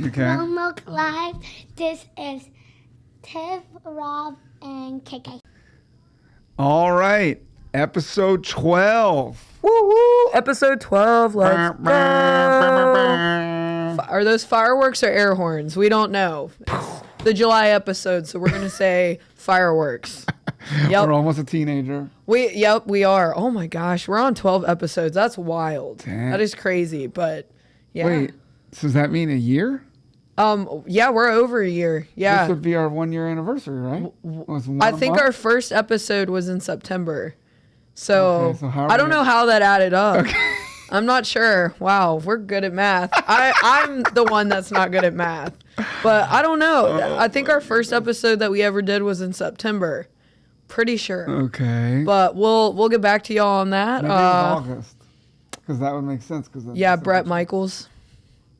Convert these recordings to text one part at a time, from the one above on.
Okay. Roanoke Live. This is Tiff, Rob, and KK. All right. Episode 12. Woo woo! Episode 12. Let's go. Are those fireworks or air horns? We don't know. It's the July episode, so we're gonna say fireworks. Yep. We're almost a teenager. We are. Oh my gosh, we're on 12 episodes. That's wild. Damn. That is crazy, but yeah. Wait, so does that mean a year? Yeah, we're over a year. Yeah. This would be our 1 year anniversary, right? I think our first episode was in September. So, Okay, so I don't know how that added up. Okay. I'm not sure. Wow, we're good at math. I'm the one that's not good at math. But I don't know. I think our first episode that we ever did was in September. Pretty sure. Okay. But we'll get back to y'all on that. Maybe August. Because that would make sense. Yeah, Brett Michaels.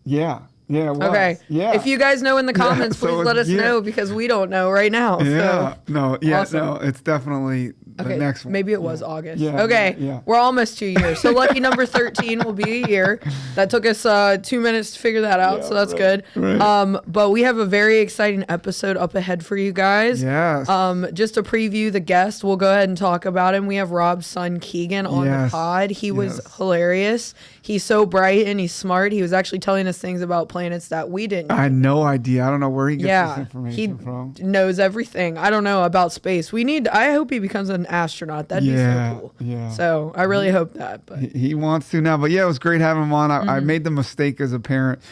Yeah. Yeah, it was. Okay. Yeah. If you guys know in the comments, please let us know because we don't know right now. Yeah. So. No. Yeah. Awesome. No. It's definitely the next one. Maybe it was August. Yeah. Okay. Yeah. We're almost 2 years. So lucky number 13 will be a year. That took us 2 minutes to figure that out. Yeah, so that's right, good. Right. But we have a very exciting episode up ahead for you guys. Yes. Just to preview the guest, we'll go ahead and talk about him. We have Rob's son Keegan on the pod. He was hilarious. He's so bright and he's smart. He was actually telling us things about planets that we didn't. I had no idea. I don't know where he gets this information from. He knows everything. I don't know about space. I hope he becomes an astronaut. That'd be so cool. Yeah. So I really hope that. But he wants to now. But yeah, it was great having him on. I made the mistake as a parent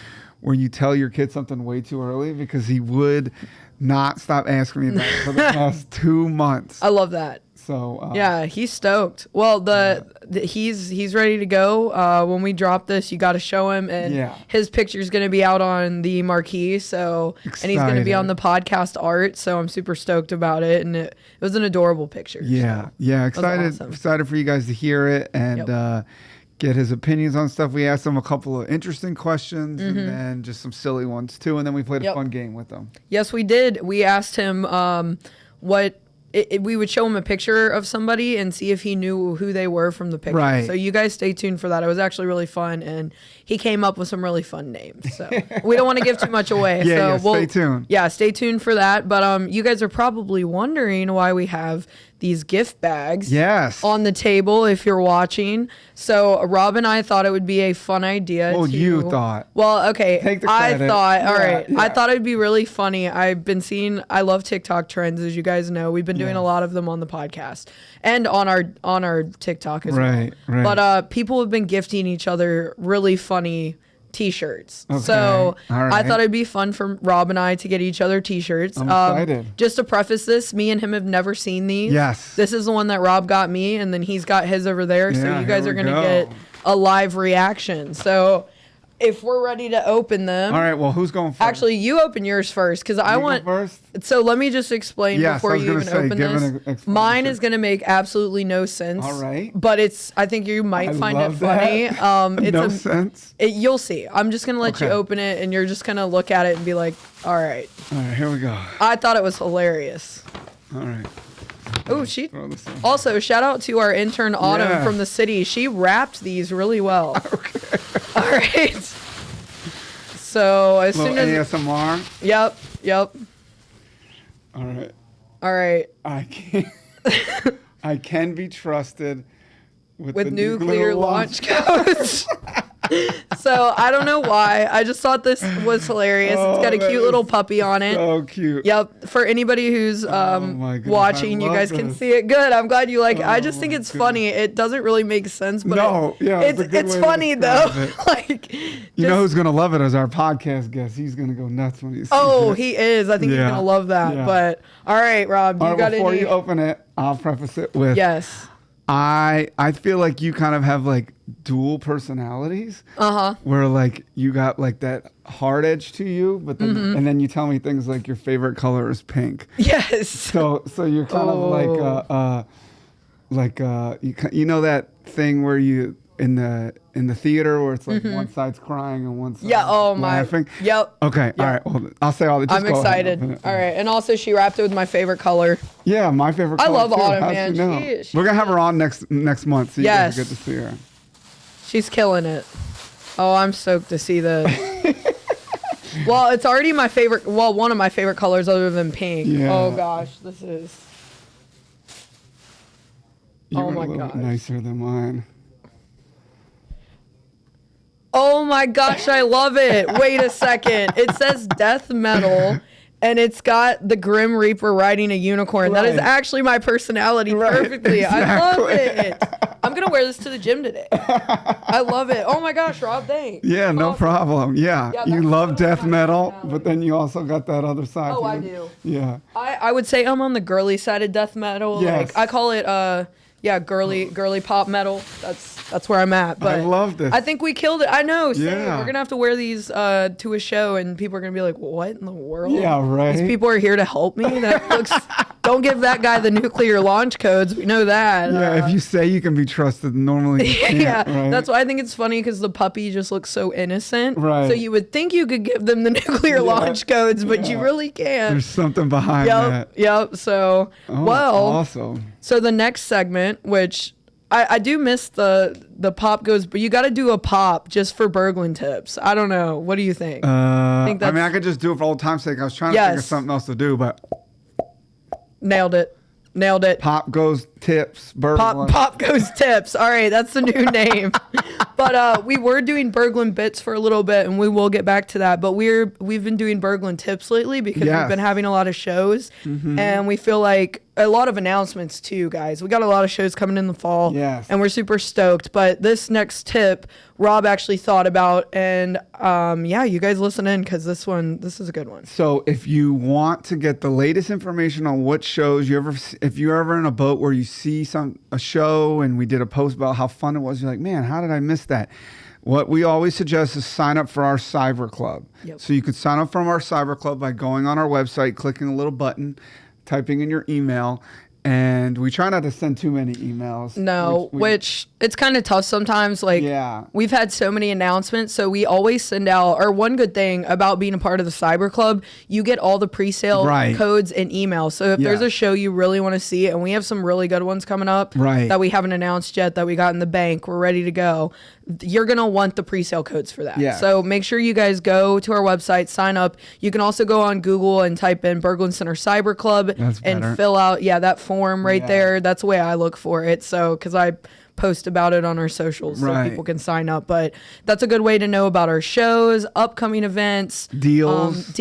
where you tell your kid something way too early because he would not stop asking me about it for the past 2 months. I love that. So yeah, he's stoked. Well, he's ready to go. When we drop this, you got to show him, and his picture's gonna be out on the marquee. So and he's gonna be on the podcast art. So I'm super stoked about it, and it was an adorable picture. Yeah, so excited for you guys to hear it and get his opinions on stuff. We asked him a couple of interesting questions and then just some silly ones too, and then we played a fun game with them. Yes, we did. We asked him what. We would show him a picture of somebody and see if he knew who they were from the picture. Right. So you guys stay tuned for that. It was actually really fun, and he came up with some really fun names. So we don't want to give too much away. Stay tuned. Yeah, stay tuned for that. But you guys are probably wondering why we have these gift bags on the table if you're watching. So Rob and I thought it would be a fun idea. Well, you thought. Well, okay. Take the credit. I thought, all right. Yeah. I thought it'd be really funny. I love TikTok trends, as you guys know. We've been doing a lot of them on the podcast and on our TikTok as well. Right. But people have been gifting each other really funny T-shirts. Okay. So I thought it'd be fun for Rob and I to get each other T-shirts. I'm excited. Just to preface this, me and him have never seen these. Yes. This is the one that Rob got me, and then he's got his over there. So you guys are going to get a live reaction. So if we're ready to open them. All right, well, who's going first? Actually, you open yours first because I want. First? So let me just explain before you even open this. Mine is going to make absolutely no sense. All right. But I think you might find it funny. It's no sense. You'll see. I'm just going to let you open it and you're just going to look at it and be like, all right. All right, here we go. I thought it was hilarious. All right. Oh, also, shout out to our intern Autumn from the city. She wrapped these really well. Okay. All right. So as soon as ASMR. Yep. All right. I can be trusted with the nuclear launch codes. So I don't know why. I just thought this was hilarious. It's got a cute little puppy on it. So cute. Yep. For anybody who's watching, you guys can see it. Good. I'm glad you like it. I just think it's funny. It doesn't really make sense, but it's funny though. Like you know who's gonna love it as our podcast guest. He's gonna go nuts when he sees it. He is. I think he's gonna love that. Yeah. But all right, Rob, before you open it, I'll preface it with I feel like you kind of have like dual personalities. Where like you got like that hard edge to you, but then and then you tell me things like your favorite color is pink. Yes. So you're kind of like you know that thing where you in the theater where it's like one side's crying and one side's laughing. Yep. Okay. Yep. All right. Well, I'll say all the. I'm excited. All right. And also, she wrapped it with my favorite color. Yeah, my favorite color. I love too. Autumn, How'd man. you know? We're gonna have her on next month, so you guys get to see her. She's killing it. Oh, I'm stoked to see this. Well, it's already my favorite. Well, one of my favorite colors other than pink. Yeah. Oh gosh, this is. Oh my god. Nicer than mine. Oh my gosh, I love it. Wait a second. It says death metal. And it's got the Grim Reaper riding a unicorn. Right. That is actually my personality perfectly. Exactly. I love it. I'm going to wear this to the gym today. I love it. Oh my gosh, Rob, thanks. Yeah, no problem. Yeah you love death metal, but then you also got that other side. Oh, I do. Yeah. I would say I'm on the girly side of death metal. Yes. Like I call it girly pop metal. That's where I'm at. But I love this. I think we killed it. I know. Yeah. We're gonna have to wear these to a show, and people are gonna be like, "What in the world?" Yeah, right. These people are here to help me. That looks. Don't give that guy the nuclear launch codes. We know that. Yeah, if you say you can be trusted, normally you can't. Yeah, right? That's why I think it's funny because the puppy just looks so innocent. Right. So you would think you could give them the nuclear launch codes, but you really can't. There's something behind that. Yep. So awesome. So the next segment, which I do miss the pop goes, but you got to do a pop just for Berglund tips. I don't know. What do you think? I mean, I could just do it for old time's sake. I was trying to think of something else to do, but nailed it. Pop goes tips. Berglund. Pop goes tips. All right, that's the new name. But we were doing Berglund bits for a little bit, and we will get back to that. But we've been doing Berglund tips lately because we've been having a lot of shows, and we feel like a lot of announcements too, guys. We got a lot of shows coming in the fall, and we're super stoked. But this next tip, Rob actually thought about, and you guys listen in because this is a good one. So if you want to get the latest information on what shows if you're ever in a boat where you see a show and we did a post about how fun it was, you're like, man, how did I miss that? What we always suggest is sign up for our cyber club. Yep. So you could sign up from our cyber club by going on our website, clicking a little button, typing in your email, and we try not to send too many emails. No, which it's kind of tough sometimes. Like, we've had so many announcements, so we always send out, or one good thing about being a part of the Cyber Club, you get all the pre-sale codes and emails. So if there's a show you really want to see, and we have some really good ones coming up that we haven't announced yet, that we got in the bank, we're ready to go, you're going to want the pre-sale codes for that. Yeah. So make sure you guys go to our website, sign up. You can also go on Google and type in Berglund Center Cyber Club and fill out that form right there. That's the way I look for it. So because I post about it on our socials so people can sign up. But that's a good way to know about our shows, upcoming events, deals.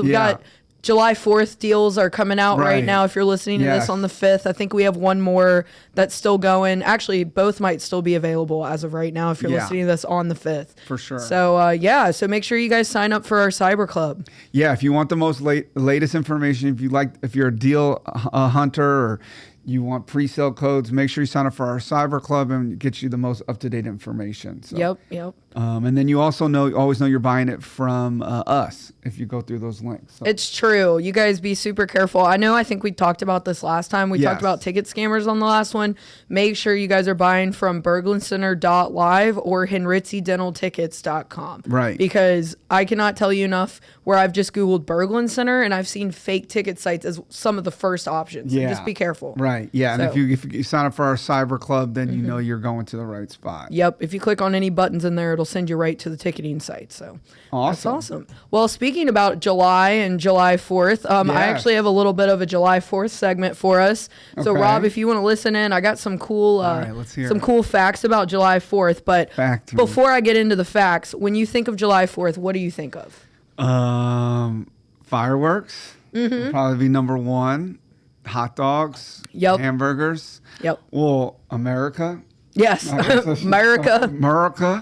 We got July 4th deals are coming out right now. If you're listening to this on the 5th, I think we have one more that's still going. Actually, both might still be available as of right now if you're listening to this on the 5th. For sure. So, so make sure you guys sign up for our Cyber Club. Yeah, if you want the most latest information, if you're a deal hunter or you want pre-sale codes, make sure you sign up for our Cyber Club and it gets you the most up-to-date information. So, Yep. And then you also always know you're buying it from us if you go through those links. So. It's true. You guys be super careful. I think we talked about this last time. We talked about ticket scammers on the last one. Make sure you guys are buying from berglundcenter.live or henritzydentaltickets.com. Right. Because I cannot tell you enough where I've just Googled Berglund Center and I've seen fake ticket sites as some of the first options. Yeah. So just be careful. Right. Yeah. So. And if you sign up for our Cyber Club, then you know you're going to the right spot. Yep. If you click on any buttons in there, it'll send you right to the ticketing site. So that's awesome. Well, speaking about July and July 4th, I actually have a little bit of a July 4th segment for us. So Rob, if you want to listen in, I got some cool cool facts about July 4th. But before I get into the facts, when you think of July 4th, what do you think of? Fireworks. Would probably be number one. Hot dogs. Yep. Hamburgers. Yep. Well, America. Yes. America.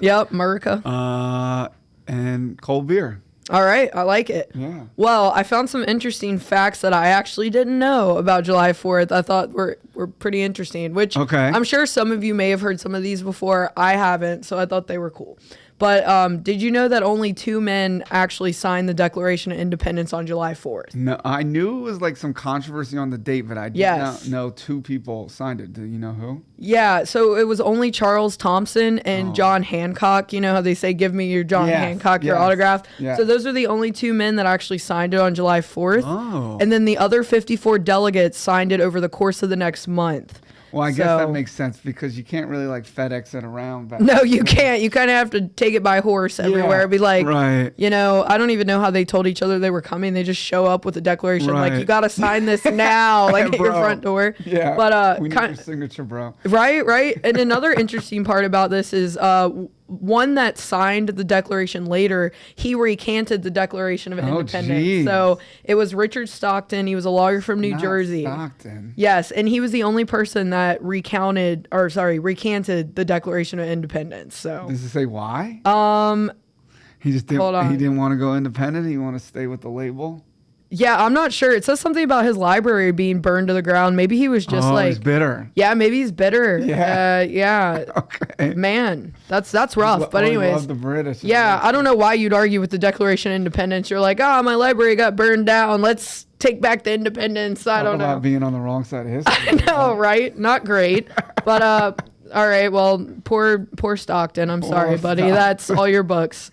Yep, America. And cold beer. All right, I like it. Yeah. Well, I found some interesting facts that I actually didn't know about July 4th. I thought were pretty interesting, which I'm sure some of you may have heard some of these before. I haven't, so I thought they were cool. But did you know that only 2 men actually signed the Declaration of Independence on July 4th? No, I knew it was like some controversy on the date, but I did not know 2 people signed it. Do you know who? Yeah, so it was only Charles Thompson and John Hancock. You know how they say, give me your John Hancock, your autograph? Yeah. So those are the only 2 men that actually signed it on July 4th. Oh. And then the other 54 delegates signed it over the course of the next month. Well, I guess that makes sense because you can't really like FedEx it around. No, you can't. You kind of have to take it by horse everywhere. It'd be like, you know, I don't even know how they told each other they were coming. They just show up with a declaration like, you got to sign this now, like at your front door. Yeah. But we need your signature, bro. Right. And another interesting part about this is one that signed the Declaration later, he recanted the Declaration of Independence. Geez. So it was Richard Stockton. He was a lawyer from New Jersey. Stockton. Yes, and he was the only person that recanted the Declaration of Independence. So does it say why? He just didn't. Hold on. He didn't want to go independent. He wanted to stay with the label. Yeah, I'm not sure. It says something about his library being burned to the ground. Maybe he was just he's bitter. Yeah, maybe he's bitter. Yeah. Okay. Man, that's rough. But anyways, love the British. Yeah, I don't know why you'd argue with the Declaration of Independence. You're like, my library got burned down. Let's take back the independence. I don't know. About being on the wrong side of history. I know, right? Not great. But all right, well, poor Stockton. I'm sorry, buddy. That's all your books.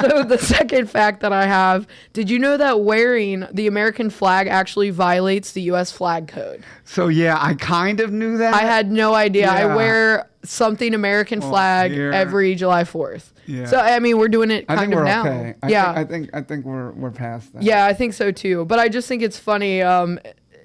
So the second fact that I have, did you know that wearing the American flag actually violates the U.S. flag code? So, yeah, I kind of knew that. I had no idea. Yeah. I wear something American flag every July 4th. Yeah. So, I mean, we're doing it kind of now. Okay. I think we're past that. Yeah, I think so, too. But I just think it's funny.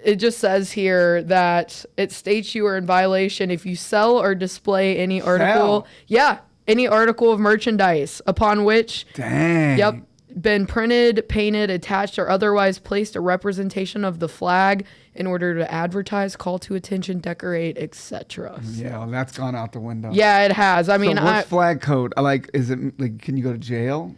It just says here that it states you are in violation if you sell or display any article. Yeah, any article of merchandise upon which. Dang. Yep. Been printed, painted, attached, or otherwise placed a representation of the flag in order to advertise, call to attention, decorate, etc. Yeah, well, that's gone out the window. Yeah, it has. I mean, what's flag code? Like, is it like? Can you go to jail?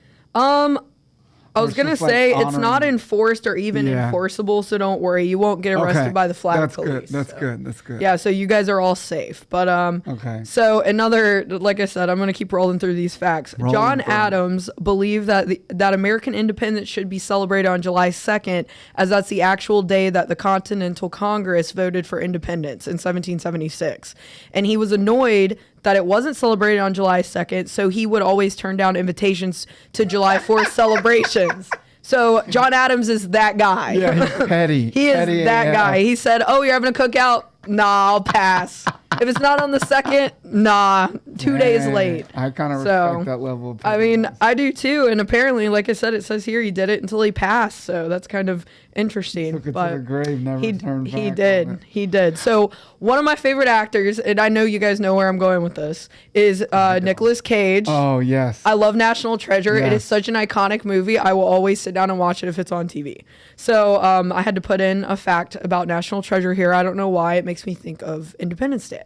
I was going to say it's not enforced or even enforceable, so don't worry. You won't get arrested by the flag police. That's good. Yeah, so you guys are all safe. But okay. So another, like I said, I'm going to keep rolling through these facts. John Adams believed that American independence should be celebrated on July 2nd, as that's the actual day that the Continental Congress voted for independence in 1776. And he was annoyed that it wasn't celebrated on July 2nd, so he would always turn down invitations to July 4th celebrations. So John Adams is that guy. Yeah, he's petty. He is that guy. He said, you're having a cookout? Nah, I'll pass. If it's not on the 2nd, nah, 2 days late. I kind of respect that level of I mean, I do too. And apparently, like I said, it says here he did it until he passed. So that's kind of interesting. Took it to the grave, never turned back. He did. So one of my favorite actors, and I know you guys know where I'm going with this, is Nicolas Cage. Oh, yes. I love National Treasure. Yes. It is such an iconic movie. I will always sit down and watch it if it's on TV. So I had to put in a fact about National Treasure here. I don't know why. It makes me think of Independence Day.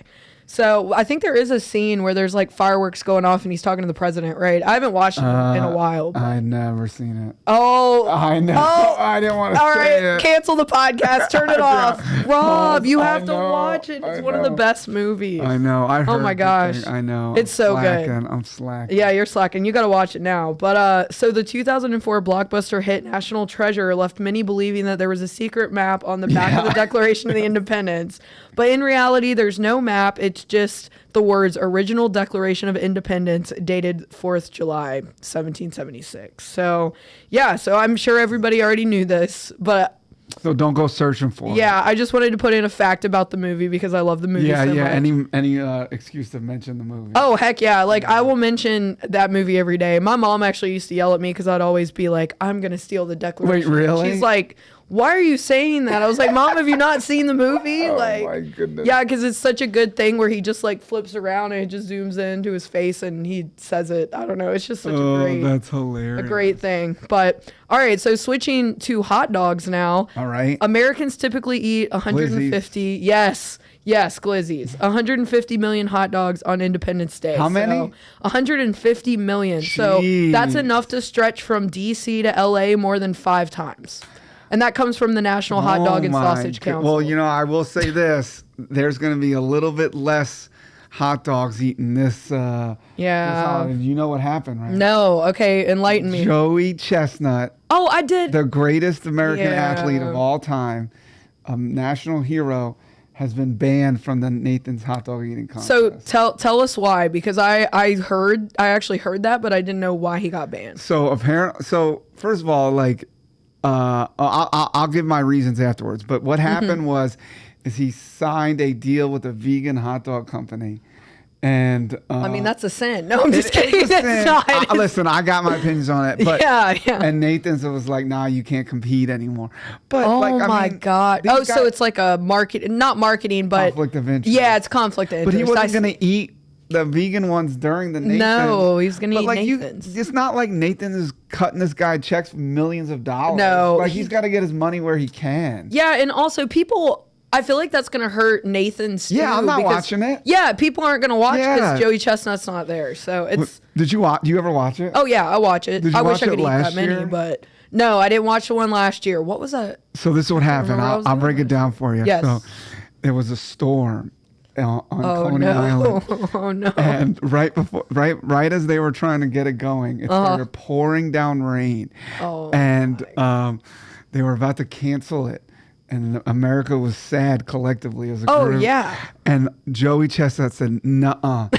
So I think there is a scene where there's like fireworks going off and he's talking to the president, right? I haven't watched it in a while. I've never seen it. Oh. I know. Oh, I didn't want to say it. All right, cancel the podcast. Turn it off. Rob, you have to watch it. It's one of the best movies. I know. I heard. Oh my gosh. I know. It's so good. I'm slacking. Yeah, you're slacking. You got to watch it now. But so the 2004 blockbuster hit National Treasure left many believing that there was a secret map on the back of the Declaration of the Independence. But in reality, there's no map. It's just the words Original Declaration of Independence dated 4th July, 1776. So, yeah, so I'm sure everybody already knew this, but... So don't go searching for it. Yeah, I just wanted to put in a fact about the movie because I love the movie so much. Any excuse to mention the movie. Oh, heck yeah. Like, I will mention that movie every day. My mom actually used to yell at me because I'd always be like, I'm going to steal the Declaration. Wait, really? She's like... Why are you saying that? I was like, Mom, have you not seen the movie? Oh, my goodness. Yeah, because it's such a good thing where he just like flips around and it just zooms into his face and he says it. I don't know. It's just such that's hilarious. A great thing. But all right, so switching to hot dogs now. All right. Americans typically eat 150. Glizzies. Yes, Glizzies. 150 million hot dogs on Independence Day. How many? 150 million. Jeez. So that's enough to stretch from D.C. to L.A. more than 5 times. And that comes from the National Hot Dog and Sausage Council. Well, you know, I will say this. There's going to be a little bit less hot dogs eaten this holiday. You know what happened, right? No. Okay, enlighten me. Joey Chestnut. Oh, I did. The greatest American athlete of all time, a national hero, has been banned from the Nathan's hot dog eating contest. So tell us why, because I actually heard that, but I didn't know why he got banned. So first of all, like, I'll give my reasons afterwards. But what happened was is he signed a deal with a vegan hot dog company. And I mean, that's a sin. No, I'm just kidding. It's not. Listen, I got my opinions on it. But, yeah. And Nathan's was like, nah, you can't compete anymore. But my God. Oh, so it's like a not marketing, but conflict of interest. Yeah, it's conflict of interest. But he wasn't going to eat the vegan ones during the Nathan. No, he's going to eat Nathan's. It's not like Nathan is cutting this guy checks for millions of dollars. No. Like, he's got to get his money where he can. Yeah, and also I feel like that's going to hurt Nathan's too. Yeah, I'm not watching it. Yeah, people aren't going to watch because Joey Chestnut's not there. So it's. Did you watch? Do you ever watch it? Oh yeah, I watch it. I wish I could eat that many, year? but no, I didn't watch the one last year. What was that? So this is what happened. I'll break it down for you. Yes. So there was a storm on Coney Island. Oh no! And right as they were trying to get it going, it started pouring down rain. Oh. And they were about to cancel it. And America was sad collectively as a group. Oh, yeah. And Joey Chestnut said, nuh-uh.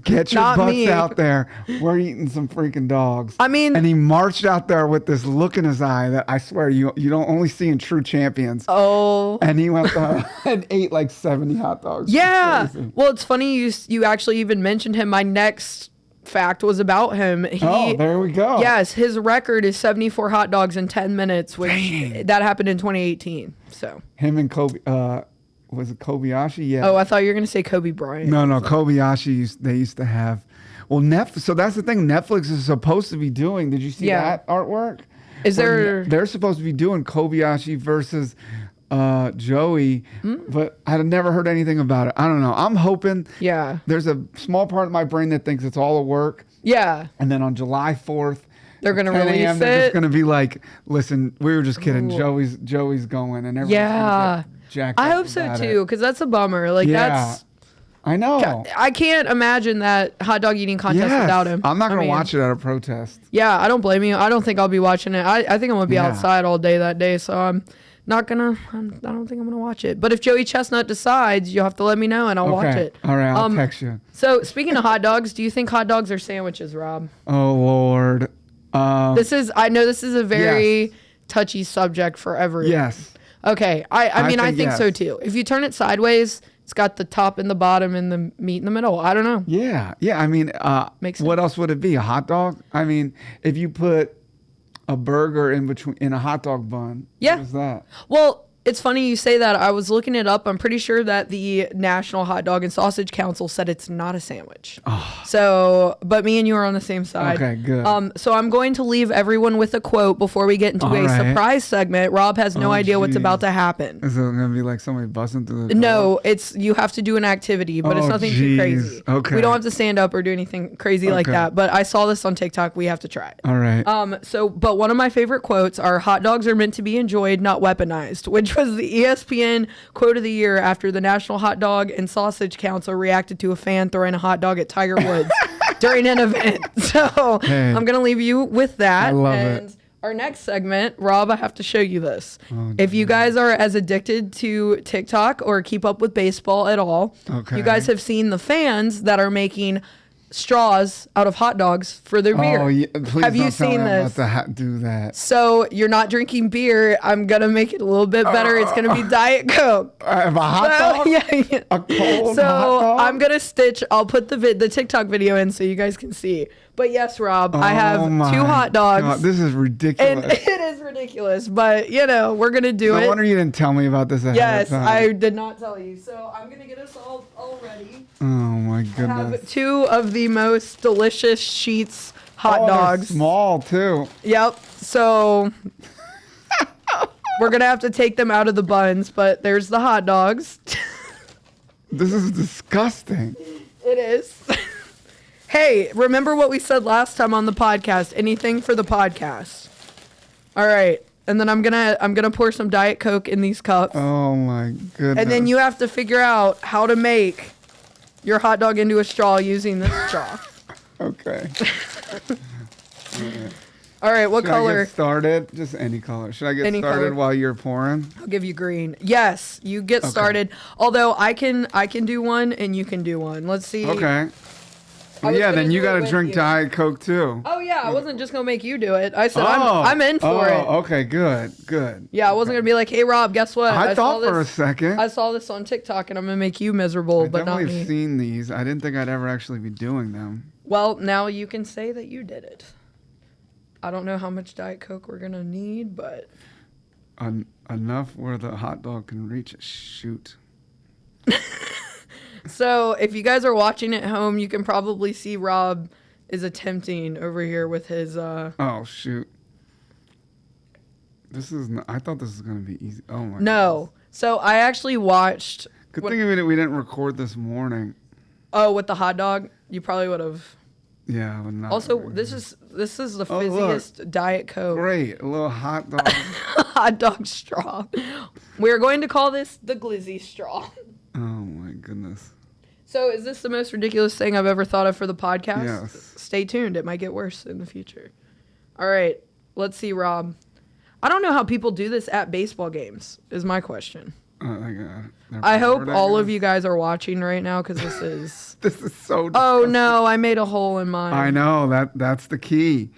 Get your butts out there. We're eating some freaking dogs. I mean... And he marched out there with this look in his eye that I swear you don't only see in true champions. Oh. And he went and ate like 70 hot dogs. Yeah. Well, it's funny you actually even mentioned him. My next fact was about him. There we go. Yes, his record is 74 hot dogs in 10 minutes, which that happened in 2018. So him and Kobe, was it Kobayashi? Yeah. Oh, I thought you were gonna say Kobe Bryant. No, Kobayashi. They used to have. Well, Netflix. So that's the thing. Netflix is supposed to be doing. Did you see that artwork? Is there? They're supposed to be doing Kobayashi versus Joey, but I've never heard anything about it. I don't know. I'm hoping. Yeah. There's a small part of my brain that thinks it's all a work. Yeah. And then on July 4th, they're gonna release it. They're just gonna be like, listen, we were just kidding. Ooh. Joey's going, and everyone's gonna get jacked up. I hope so too, because that's a bummer. Like that's. I know. I can't imagine that hot dog eting contest without him. I'm not gonna watch it at a protest. Yeah, I don't blame you. I don't think I'll be watching it. I think I'm gonna be outside all day that day, so I'm not gonna. I don't think I'm gonna watch it. But if Joey Chestnut decides, you'll have to let me know, and I'll watch it. All right, I'll text you. So speaking of hot dogs, do you think hot dogs are sandwiches, Rob? Oh Lord. I know this is a very touchy subject for everyone. Yes. Okay. I mean, I think so too. If you turn it sideways, it's got the top and the bottom and the meat in the middle. I don't know. Yeah. Yeah. I mean, what else would it be? A hot dog? I mean, if you put a burger in a hot dog bun, what is that? Well, it's funny you say that. I was looking it up. I'm pretty sure that the National Hot Dog and Sausage Council said it's not a sandwich. Oh. So, but me and you are on the same side. Okay, good. So I'm going to leave everyone with a quote before we get into a surprise segment. Rob has no idea what's about to happen. Is it going to be like somebody busting through the door? No, you have to do an activity, but it's nothing too crazy. Okay. We don't have to stand up or do anything crazy like that. But I saw this on TikTok. We have to try it. All right. But one of my favorite quotes are, "Hot dogs are meant to be enjoyed, not weaponized," which was the ESPN quote of the year after the National Hot Dog and Sausage Council reacted to a fan throwing a hot dog at Tiger Woods during an event. So I'm going to leave you with that. I love it. Our next segment, Rob, I have to show you this. If you guys are as addicted to TikTok or keep up with baseball at all, you guys have seen the fans that are making straws out of hot dogs for their beer. Oh, yeah. Please have you seen this? Do that. So you're not drinking beer. I'm gonna make it a little bit better. It's gonna be Diet Coke. I have a hot dog. Yeah. A cold hot So dog? I'm gonna stitch. I'll put the TikTok video in so you guys can see. But yes, Rob, I have 2 hot dogs. God, this is ridiculous. And it is ridiculous, but we're gonna do it. No wonder you didn't tell me about this ahead of time. Yes, I did not tell you. So I'm gonna get us all ready. Oh my goodness. I have 2 of the most delicious Sheetz hot dogs. They're small too. Yep. So we're gonna have to take them out of the buns, but there's the hot dogs. This is disgusting. It is. Hey, remember what we said last time on the podcast? Anything for the podcast. All right. And then I'm gonna pour some Diet Coke in these cups. Oh my goodness. And then you have to figure out how to make your hot dog into a straw using this straw. Okay. All right, what color? Should I get started? Just any color. Should I get Any started color. while you're pouring? I'll give you green. Yes, you get started. Although I can do one and you can do one. Let's see. Okay. Yeah, then you got to drink Diet Coke too. Oh yeah, I wasn't just gonna make you do it. I said I'm in for it. Okay, good. Yeah, I wasn't gonna be like, hey Rob, guess what? I thought for a second. I saw this on TikTok and I'm gonna make you miserable, but not me. I've definitely seen these. I didn't think I'd ever actually be doing them. Well, now you can say that you did it. I don't know how much Diet Coke we're gonna need, but enough where the hot dog can reach. Shoot. So if you guys are watching at home, you can probably see Rob is attempting over here with his. Oh shoot! I thought this was gonna be easy. Oh my. No. Goodness. So I actually watched. Good thing we didn't record this morning. Oh, with the hot dog, you probably would have. Yeah, but not. Also, this is the fizziest Diet Coke. Great, a little hot dog. Hot dog straw. We're going to call this the Glizzy straw. Oh my goodness. So is this the most ridiculous thing I've ever thought of for the podcast? Yes. Stay tuned. It might get worse in the future. All right. Let's see, Rob. I don't know how people do this at baseball games is my question. I hope all of you guys are watching right now because this is... This is so disgusting. Oh, no. I made a hole in mine. I know. That's the key.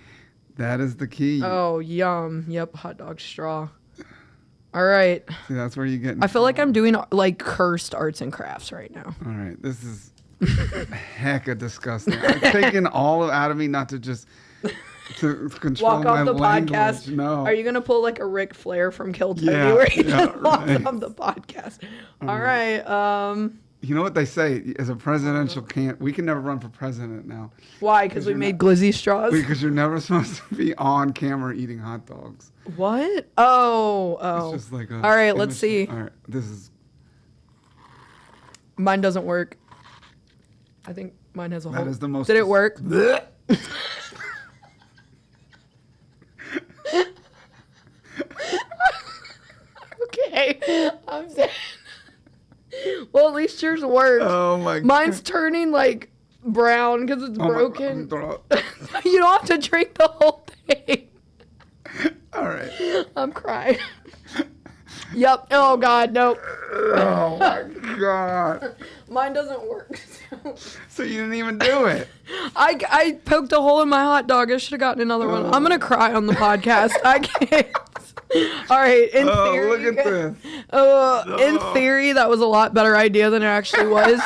That is the key. Oh, yum. Yep. Hot dog straw. All right. See, that's where you get. I feel like I'm doing like cursed arts and crafts right now. All right, this is hecka disgusting. I'm taking all out of me not to just to control walk off the language. Podcast. No. Are you gonna pull like a Ric Flair from Kill Tony where you just walk off the podcast? All right. You know what they say as a presidential we can never run for president now. Why? Because we made glizzy straws. Because you're never supposed to be on camera eating hot dogs. What? Oh. It's just like all right, let's see. All right, this is. Mine doesn't work. I think mine has a hole. That is the most. Did it work? Okay. I'm sad. Well, at least yours worked. Oh my god. Mine's turning like brown because it's broken. You don't have to drink the whole thing. All right. I'm crying. Yep. Oh god, nope. Oh my god. Mine doesn't work. So you didn't even do it. I poked a hole in my hot dog. I should have gotten another one. I'm gonna cry on the podcast. I can't. All right. In theory, look at this. In theory, that was a lot better idea than it actually was.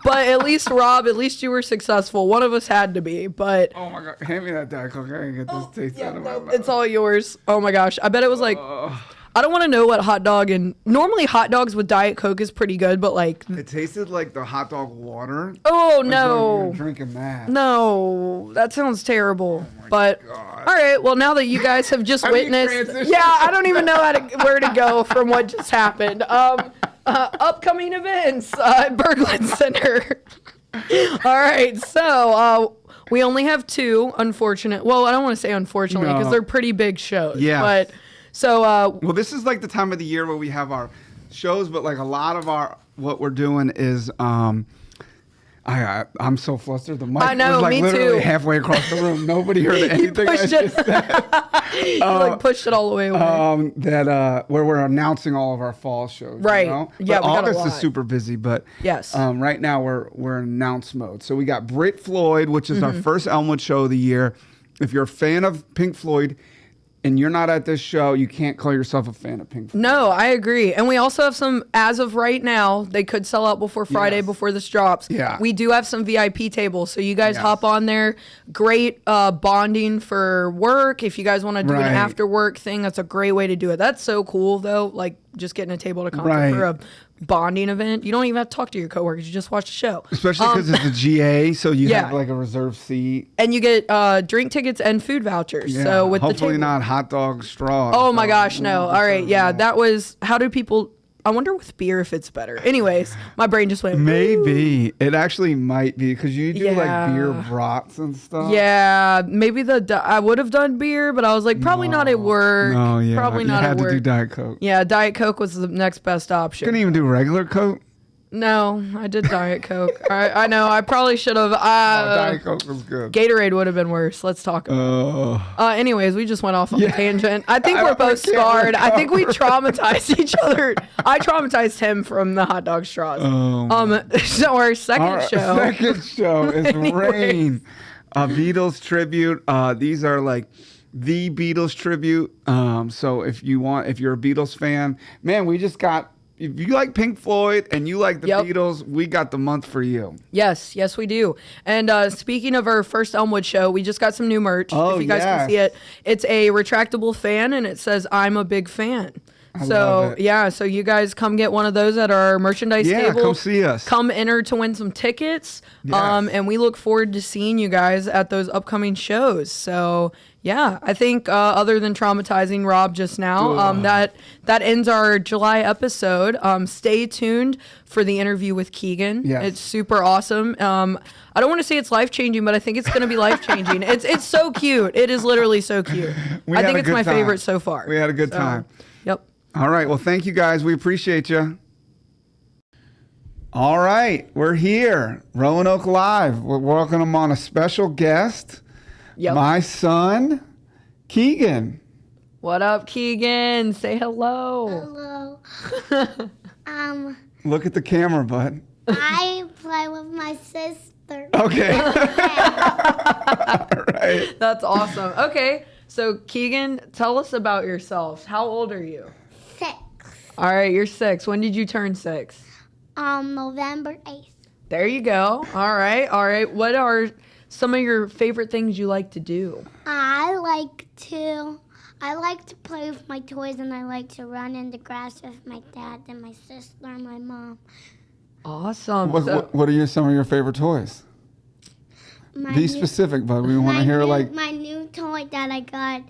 But at least, Rob, at least you were successful. One of us had to be. But oh my god, hand me that Diet Coke. I can get this taste out of my mouth. It's all yours. Oh my gosh, I bet it was like. I don't want to know what hot dog and normally hot dogs with Diet Coke is pretty good, but like it tasted like the hot dog water. Oh no! You're drinking that. No, that sounds terrible. But God. All right, well now that you guys have just witnessed, I don't even know where to go from what just happened. Upcoming events at Berglund Center. All right, so we only have two, unfortunate. Well, I don't want to say unfortunately because they're pretty big shows. Yeah, but. So, well, this is like the time of the year where we have our shows, but like a lot of what we're doing is, I'm so flustered. The mic was like literally halfway across the room. Nobody heard anything I just said. You like pushed it all the way away. Where we're announcing all of our fall shows. Right. You know? Yeah, but August is super busy, but yes. Right now we're in announce mode. So we got Brit Floyd, which is our first Elmwood show of the year. If you're a fan of Pink Floyd, and you're not at this show, you can't call yourself a fan of Pink Floyd. No, I agree. And we also have some, as of right now, they could sell out before Friday, before this drops. Yeah. We do have some VIP tables, so you guys hop on there. Great bonding for work. If you guys want to do an after work thing, that's a great way to do it. That's so cool, though, like just getting a table to concert for a bonding event. You don't even have to talk to your coworkers. You just watch the show. Especially because it's a GA, so you have like a reserved seat. And you get drink tickets and food vouchers. Yeah. So with hopefully the not hot dog straws. Oh my gosh, no. All right, yeah, that was, how do people, I wonder with beer if it's better. Anyways, my brain just went. Maybe. It actually might be because you do like beer brats and stuff. Yeah, maybe I would have done beer, but I was like, probably not at work. No, yeah. Probably not at work. You had to do Diet Coke. Yeah, Diet Coke was the next best option. Couldn't even do regular Coke? No, I did Diet Coke. I know. I probably should have. Diet Coke was good. Gatorade would have been worse. Let's talk about it. Anyways, we just went off on a tangent. I think we're both scarred. I think we traumatized each other. I traumatized him from the hot dog straws. So our second show is Rain, a Beatles tribute. These are like the Beatles tribute. So if you're a Beatles fan, man, we just got. If you like Pink Floyd and you like the Beatles, we got the month for you. Yes, we do. And speaking of our first Elmwood show, we just got some new merch. If you guys can see it, it's a retractable fan, and it says "I'm a big fan." So you guys come get one of those at our merchandise table. Come see us. Come enter to win some tickets. Yes. And we look forward to seeing you guys at those upcoming shows. So yeah, I think other than traumatizing Rob just now, that ends our July episode. Stay tuned for the interview with Keegan. Yes. It's super awesome. I don't want to say it's life-changing, but I think it's going to be life-changing. It's so cute. It is literally so cute. I think it's my favorite so far. We had a good time. Yep. All right. Well, thank you guys. We appreciate you. All right. We're here. Roanoke Live. We're welcoming on a special guest. Yep. My son, Keegan. What up, Keegan? Say hello. Hello. Look at the camera, bud. I play with my sister. Okay. All right. That's awesome. Okay. So, Keegan, tell us about yourself. How old are you? 6. All right, you're 6. When did you turn 6? November 8th. There you go. All right. What are some of your favorite things you like to do? I like to play with my toys, and I like to run in the grass with my dad and my sister and my mom. Awesome. What are some of your favorite toys? Be specific, bud. We want to hear my new toy that I got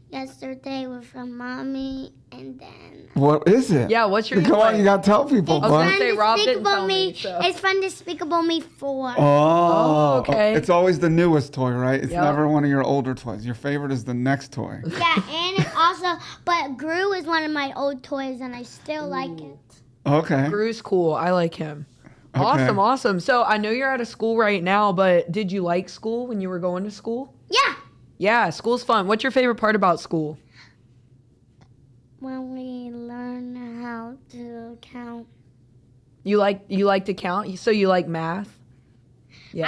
yesterday was from Mommy, and then. What is it? Yeah, what's your Come toy? on, you gotta tell people, bud. I was gonna say Rob didn't tell me. It's from Despicable Me 4. Oh, okay. It's always the newest toy, right? It's never one of your older toys. Your favorite is the next toy. Yeah, and it's also, but Gru is one of my old toys, and I still like it. Okay. Gru's cool. I like him. Okay. Awesome. So I know you're out of school right now, but did you like school when you were going to school? Yeah. Yeah, school's fun. What's your favorite part about school? When we learn how to count. You like to count? So you like math? Yeah.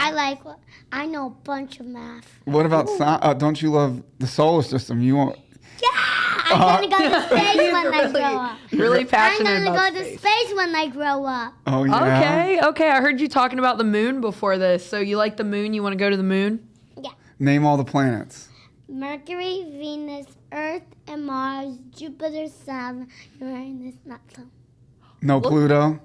I know a bunch of math. What about don't you love the solar system? You won't. Yeah, I'm gonna go to space when I grow up. Really passionate about I'm gonna go to space when I grow up. Oh yeah. Okay. I heard you talking about the moon before this. So you like the moon? You want to go to the moon? Yeah. Name all the planets. Mercury, Venus, Earth, and Mars, Jupiter, Saturn, Uranus, Neptune. No Pluto.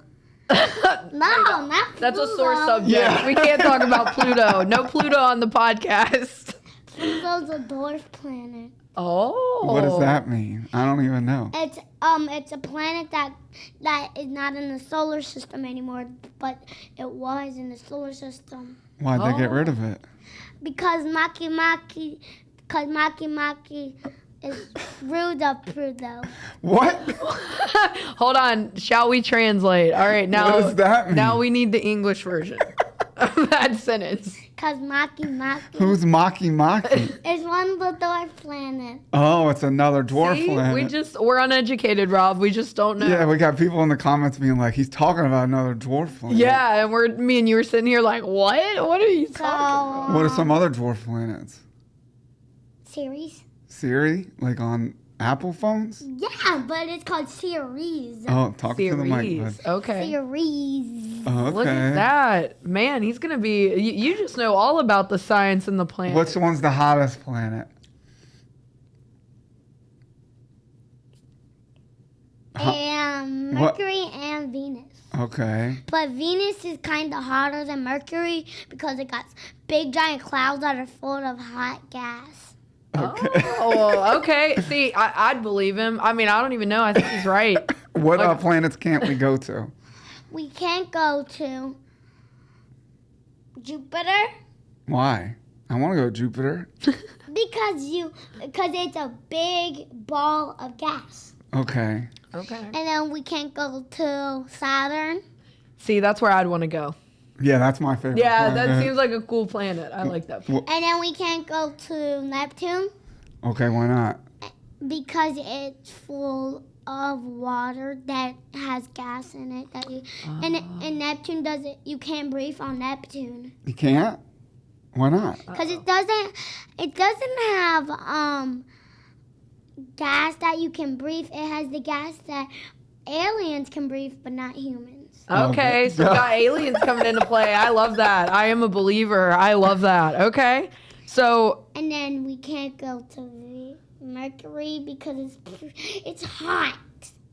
No, not Pluto. That's a sore subject. Yeah. We can't talk about Pluto. No Pluto on the podcast. Pluto's a dwarf planet. Oh. What does that mean? I don't even know. It's a planet that is not in the solar system anymore, but it was in the solar system. Why'd they get rid of it? Because Maki is rude of Pluto. What? Hold on. Shall we translate? All right. Now, what does that mean? Now we need the English version of that sentence. Because Maki. Who's Maki? It's one of the dwarf planets. Oh, it's another dwarf planet. We're uneducated, Rob. We just don't know. Yeah, we got people in the comments being like, he's talking about another dwarf planet. Yeah, and me and you were sitting here like, what? What are you talking about? What are some other dwarf planets? Siri? Like on Apple phones? Yeah, but it's called Ceres. Oh, talk to the mic, bud. Okay. Ceres. Oh, okay. Look at that. Man, he's going to be... You just know all about the science and the planet. Which one's the hottest planet? And Mercury and Venus. Okay. But Venus is kind of hotter than Mercury because it got big giant clouds that are full of hot gas. Okay. Oh, okay. See, I'd believe him. I mean, I don't even know. I think he's right. What planets can't we go to? We can't go to Jupiter. Why? I want to go to Jupiter. Because it's a big ball of gas. Okay. Okay. And then we can't go to Saturn. See, that's where I'd want to go. Yeah, that's my favorite planet. That seems like a cool planet. I like that. And then we can't go to Neptune. Okay, why not? Because it's full of water that has gas in it. And Neptune doesn't. You can't breathe on Neptune. You can't? Why not? Because it doesn't have gas that you can breathe. It has the gas that aliens can breathe, but not humans. Okay, so we got aliens coming into play. I love that. I am a believer. I love that. Okay, so. And then we can't go to Mercury because it's hot.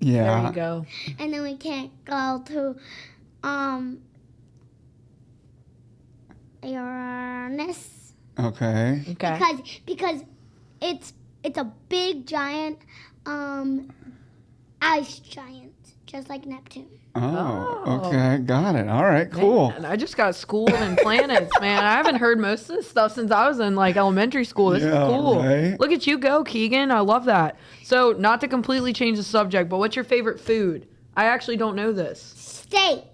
Yeah. There you go. And then we can't go to Uranus. Okay. Because it's a big giant ice giant, just like Neptune. Oh, okay. Got it. All right, cool. Man, I just got schooled in planets, man. I haven't heard most of this stuff since I was in like elementary school. This is cool. Right? Look at you go, Keegan. I love that. So, not to completely change the subject, but what's your favorite food? I actually don't know this. Steak.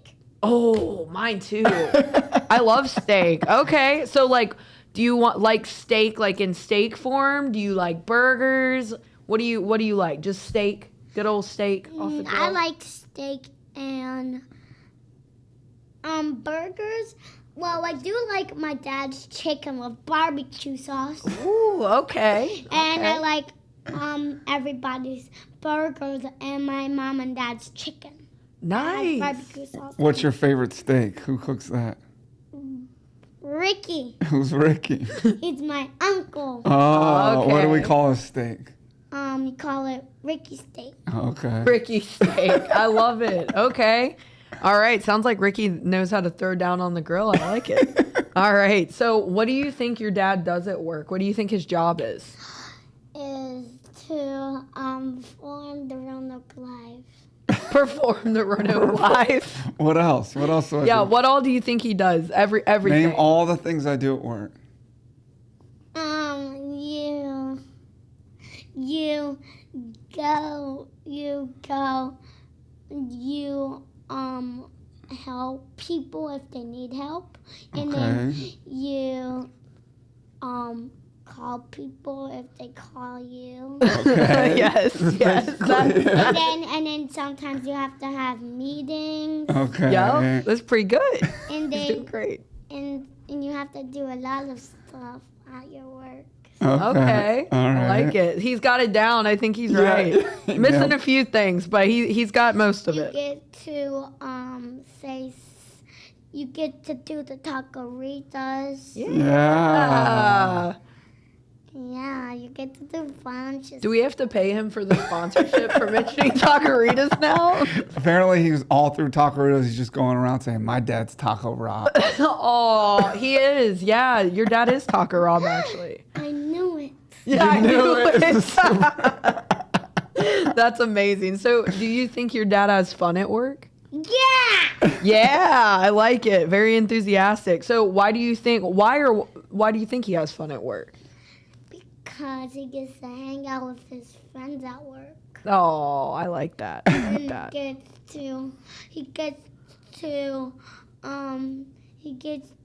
Oh, mine too. I love steak. Okay. So, like, do you want like steak like in steak form? Do you like burgers? What do you like? Just steak? Good old steak off the grill? I like steak and burgers. Well, I do like my dad's chicken with barbecue sauce. Ooh, okay. And I like everybody's burgers and my mom and dad's chicken. Nice. Barbecue sauce. What's your favorite steak? Who cooks that? Ricky. Who's Ricky? He's my uncle. Oh, Okay. What do we call a steak? We call it Ricky steak. Okay. Ricky steak. I love it. Okay. All right. Sounds like Ricky knows how to throw down on the grill. I like it. All right. So, what do you think your dad does at work? What do you think his job is? Is to form the Roanoke Live. Perform the Roanoke Live. What else? What else do I Yeah. do? What all do you think he does? Everything. Name all the things I do at work. You help people if they need help, and Okay. then you call people if they call you. Okay. Yes. and then sometimes you have to have meetings. Okay. Yeah. That's pretty good. And He's doing great. and you have to do a lot of stuff at your work. Okay. All I right. like it. He's got it down. I think he's Yeah. right. Missing Yeah. a few things, but he's got most of You it. get to you get to do the tacoritas. Yeah. Yeah, you get to do bunches. Do we have to pay him for the sponsorship for mentioning Tacoritas now? Apparently, he was all through Taco. He's just going around saying, "My dad's Taco Rob." Oh, he is. Yeah, your dad is Taco Rob, actually. I knew it. Yeah, I knew knew it. That's amazing. So, do you think your dad has fun at work? Yeah. Yeah, I like it. Very enthusiastic. So, why do you think he has fun at work? Because he gets to hang out with his friends at work. Oh, I like that. I like that. He gets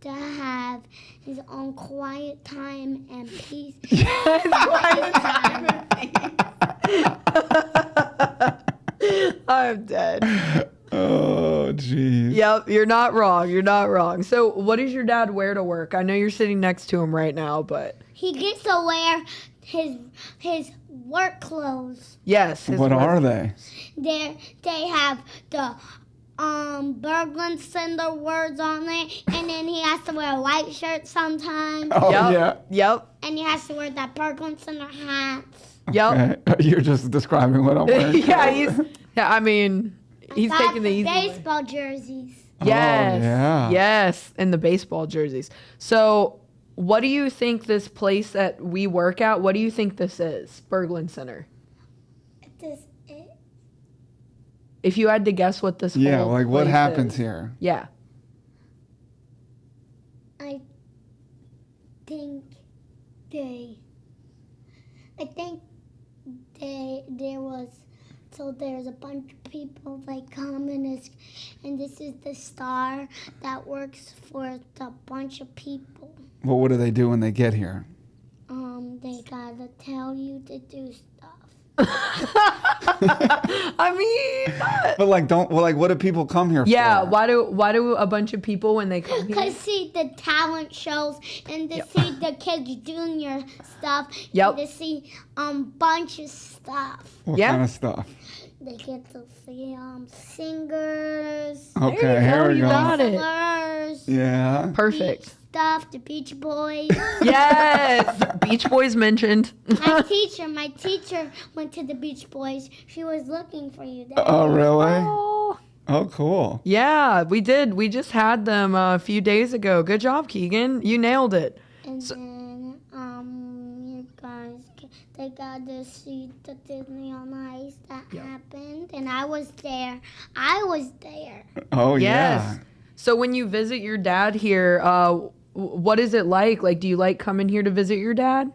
to have his own quiet time and peace. I'm dead. Oh, jeez. Yep, you're not wrong. You're not wrong. So, what does your dad wear to work? I know you're sitting next to him right now, but He gets to wear his work clothes. yes. What are they? They have the Berglund Cinder words on it, and then he has to wear a white shirt sometimes, Oh, Yep. yeah. Yep. and he has to wear that Berglund Cinder hats. Yep. Okay. You're just describing what I'm wearing. I mean, he's Aside taking the from easy way. baseball jerseys. Yes. Oh, yeah. Yes, and the baseball jerseys. So, what do you think this place that we work at, what do you think this is? Berglund Center. This is If you had to guess what this Yeah, whole like what place happens is. here? Yeah. I think there was So there's a bunch of people like come and this is the star that works for the bunch of people. Well, what do they do when they get here? They gotta tell you to do stuff. I mean, but what do people come here for? Yeah, why do a bunch of people when they come here? Cause see the talent shows and to see the kids doing your stuff. Yep. And to see bunch of stuff. What kind of stuff? They get to see singers. Okay, here we go. Got it. Yeah. Perfect. Stuff, the Beach Boys. Yes, Beach Boys mentioned. My teacher went to the Beach Boys. She was looking for you there. Oh, really? Oh, cool. Yeah, we did. We just had them a few days ago. Good job, Keegan. You nailed it. And then, you guys, they got to see the Disney on Ice that happened, and I was there. Oh, yes. yeah. So when you visit your dad here, what is it like? Like, do you like coming here to visit your dad?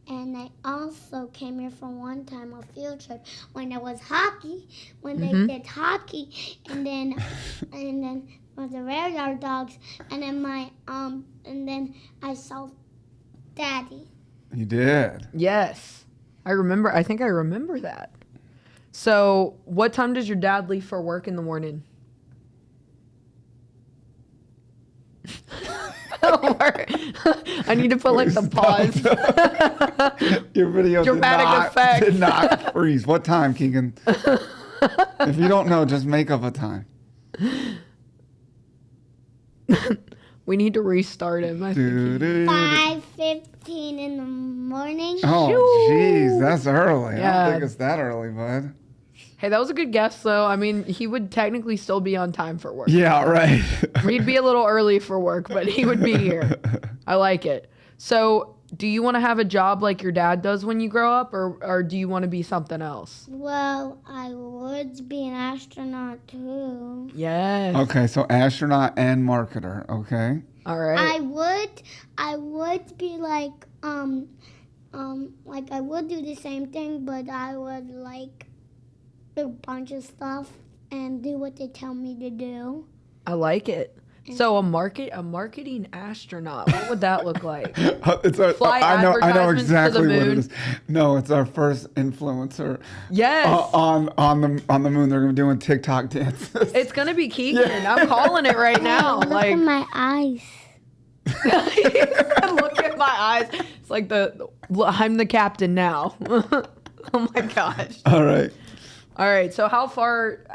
And I also came here for one time a field trip when it was hockey, when they did hockey, and then with the radar dogs, and then and then I saw Daddy. You did. Yes, I think I remember that. So, what time does your dad leave for work in the morning? I need to put like the pause. Your video Dramatic did not freeze. What time, Keegan? If you don't know, just make up a time. We need to restart him. 5:15 in the morning. Oh, jeez, that's early. Yeah. I don't think it's that early, bud. Hey, that was a good guess, though. I mean, he would technically still be on time for work. Yeah, right. He'd be a little early for work, but he would be here. I like it. So, do you want to have a job like your dad does when you grow up, or do you want to be something else? Well, I would be an astronaut too. Yes. Okay, so astronaut and marketer. Okay. All right. I would be like I would do the same thing, but I would like a bunch of stuff and do what they tell me to do. I like it. So a marketing astronaut. What would that look like? I know exactly what it is. No, it's our first influencer. Yes. On the moon, they're doing TikTok dances. It's gonna be Keegan. Yeah. I'm calling it right now. Look at my eyes. Look at my eyes. It's like I'm the captain now. Oh my gosh. All right. All right. So how far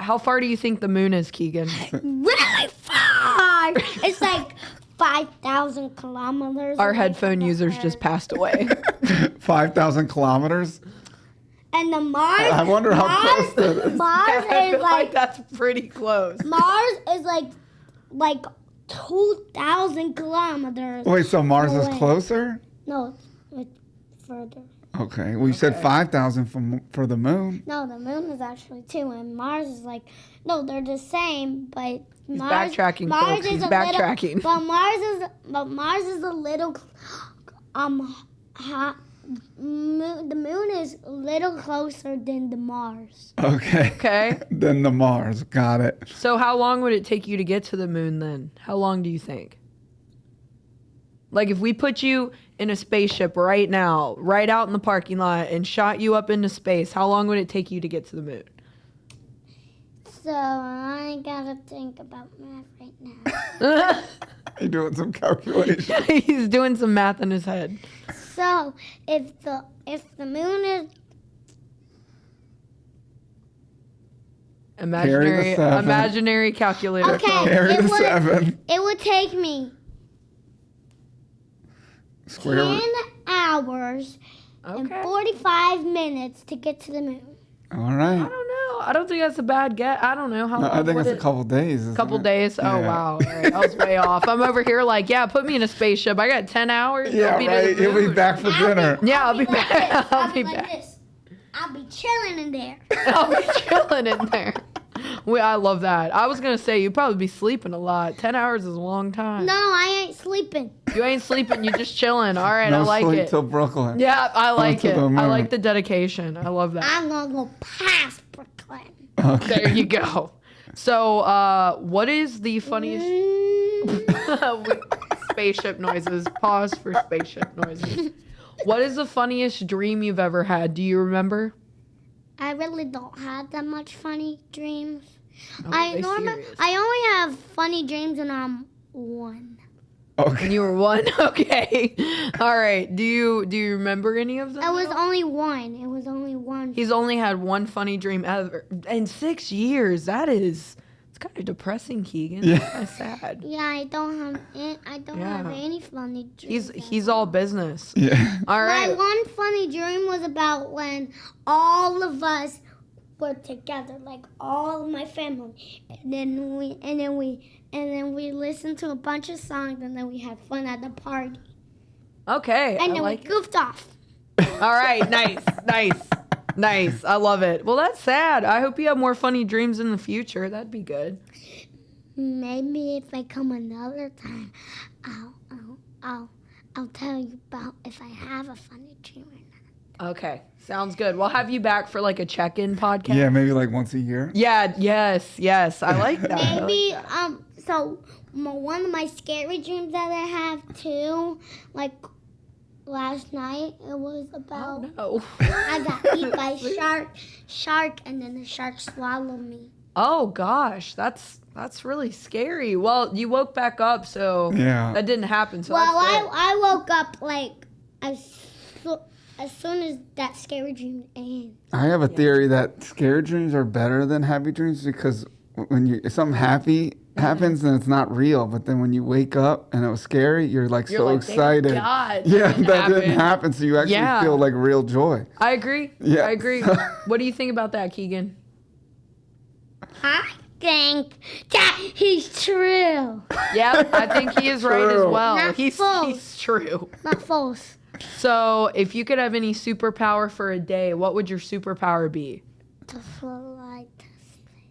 do you think the moon is, Keegan? Really far. It's like 5,000 kilometers. Our headphone users just passed away. 5,000 kilometers? And the Mars. I wonder how close that is. Mars is like that's pretty close. Mars is like 2,000 kilometers. Wait, so Mars is closer? No, it's further. Okay. Well, you said 5,000 for the moon. No, the moon is actually 2, and Mars is no, they're the same, but He's Mars. Backtracking, Mars folks. is He's a backtracking. Little, but Mars is a little. The moon is a little closer than the Mars. Okay. Than the Mars. Got it. So how long would it take you to get to the moon then? How long do you think? Like if we put you in a spaceship right now, right out in the parking lot, and shot you up into space, how long would it take you to get to the moon? So I gotta think about math right now. You're doing some calculations. He's doing some math in his head. So if the moon is imaginary calculator. Okay, it would take me 10 hours and 45 minutes to get to the moon. All right. I don't know. I don't think that's a bad guess. I don't know how long. I think it's a couple days. Couple days? Oh, wow. All right. I was way off. I'm over here like, put me in a spaceship. I got 10 hours. Yeah, right. You'll be back for dinner. I'll be back. I'll be back. This. I'll be chilling in there. I'll be chilling in there. I love that. I was going to say, you'd probably be sleeping a lot. 10 hours is a long time. No, I ain't sleeping. You ain't sleeping. You just chilling. All right, no I like sleep it. Till Brooklyn. Yeah, I like it. I like the moon. dedication. I love that. I'm gonna go past Brooklyn. Okay. There you go. So, what is the funniest spaceship noises? Pause for spaceship noises. What is the funniest dream you've ever had? Do you remember? I really don't have that much funny dreams. Oh, I only have funny dreams when I'm 1. Okay. When you were 1? Okay. All right. Do you remember any of them? It was only 1. It was only 1. He's only had one funny dream ever in 6 years. It's kind of depressing, Keegan. Yeah. That's kind of sad. Yeah, I don't have any funny dreams. He's all business. Yeah. All right. My one funny dream was about when all of us were together, like all of my family, and then we listened to a bunch of songs, and then we had fun at the party, Okay. and then we goofed off. All right. Nice. I love it. Well, that's sad. I hope you have more funny dreams in the future. That'd be good. Maybe if I come another time, I'll tell you about if I have a funny dream or not. Okay. Sounds good. We'll have you back for like a check-in podcast. Yeah, maybe like once a year. Yeah. Yes. I like that. Maybe so one of my scary dreams that I have too, like last night, it was about Oh, no. I got eaten by a shark, and then the shark swallowed me. Oh gosh, that's really scary. Well, you woke back up, so Yeah. that didn't happen. So Well, that's good. I woke up like as soon as that scary dream ends. I have a theory that scary dreams are better than happy dreams because if something happy happens, then it's not real. But then when you wake up and it was scary, you're so like, thank excited. God Yeah, didn't that happen. didn't happen. So you actually feel like real joy. I agree. Yeah. I agree. What do you think about that, Keegan? I think that he's true. Yeah, I think he is right as well. Not He's false. true. Not false. So, if you could have any superpower for a day, what would your superpower be? To fly to space.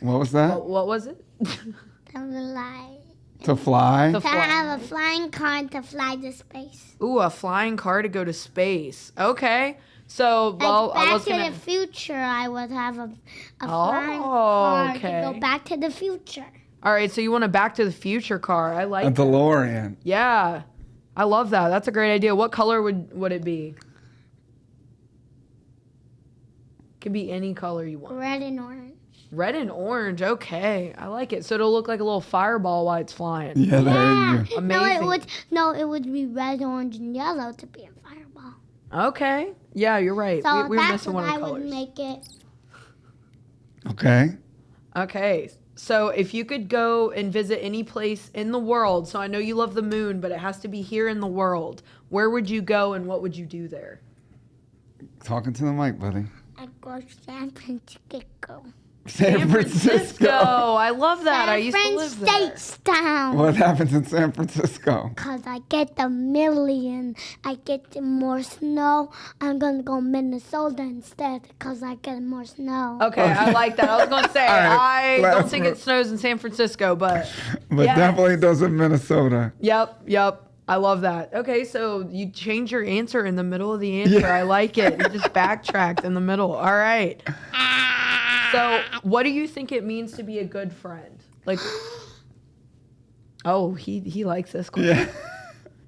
What was that? What was it? To fly. To fly? To To have a flying car to fly to space. Ooh, a flying car to go to space. Okay. So, Like well, I Back was to gonna. the Future, I would have a flying car to go Back to the Future. All right, so you want a Back to the Future car? I like. A DeLorean. Yeah, I love that. That's a great idea. What color would it be? Could be any color you want. Red and orange. Red and orange. Okay, I like it. So it'll look like a little fireball while it's flying. Yeah, there you go. Amazing. No, it would be red, orange, and yellow to be a fireball. Okay. Yeah, you're right. So we were that's missing what one of I the would colors. make it. Okay. Okay. So if you could go and visit any place in the world, so I know you love the moon, but it has to be here in the world. Where would you go and what would you do there? Talking to the mic, buddy. I'd go to San Francisco. San Francisco. I love that. I used to San live there. State's town. What happens in San Francisco? Cause I get the million. I get the more snow. I'm gonna go Minnesota instead. Cause I get more snow. Okay, I like that. I was going to say, All right, I last don't think it snows in San Francisco, but But definitely does in Minnesota. Yep. I love that. Okay, so you change your answer in the middle of the answer. Yeah. I like it. You just backtracked in the middle. All right. So, what do you think it means to be a good friend? Like, oh, he likes this question. Yeah.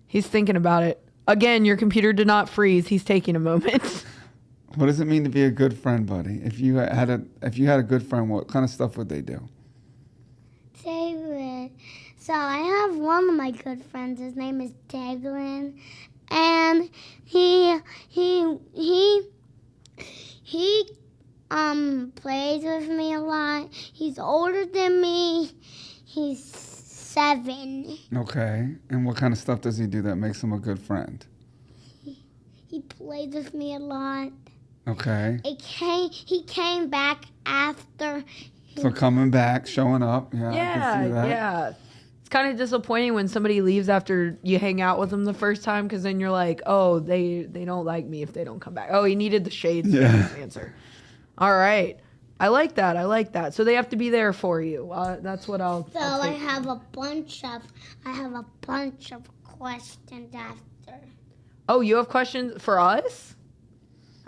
He's thinking about it. Again, your computer did not freeze. He's taking a moment. What does it mean to be a good friend, buddy? If you had a good friend, what kind of stuff would they do? David. So I have one of my good friends. His name is Daglin, and he plays with me a lot. He's older than me. He's 7. Okay. And what kind of stuff does he do that makes him a good friend? He plays with me a lot. Okay. He came back after. So coming back, showing up. Yeah, I can see that. Yeah. It's kind of disappointing when somebody leaves after you hang out with them the first time, because then you're like, oh, they don't like me if they don't come back. Oh, he needed the shades for his answer. All right. I like that. So they have to be there for you. That's what I'll. So I have a bunch of questions after. Oh, you have questions for us?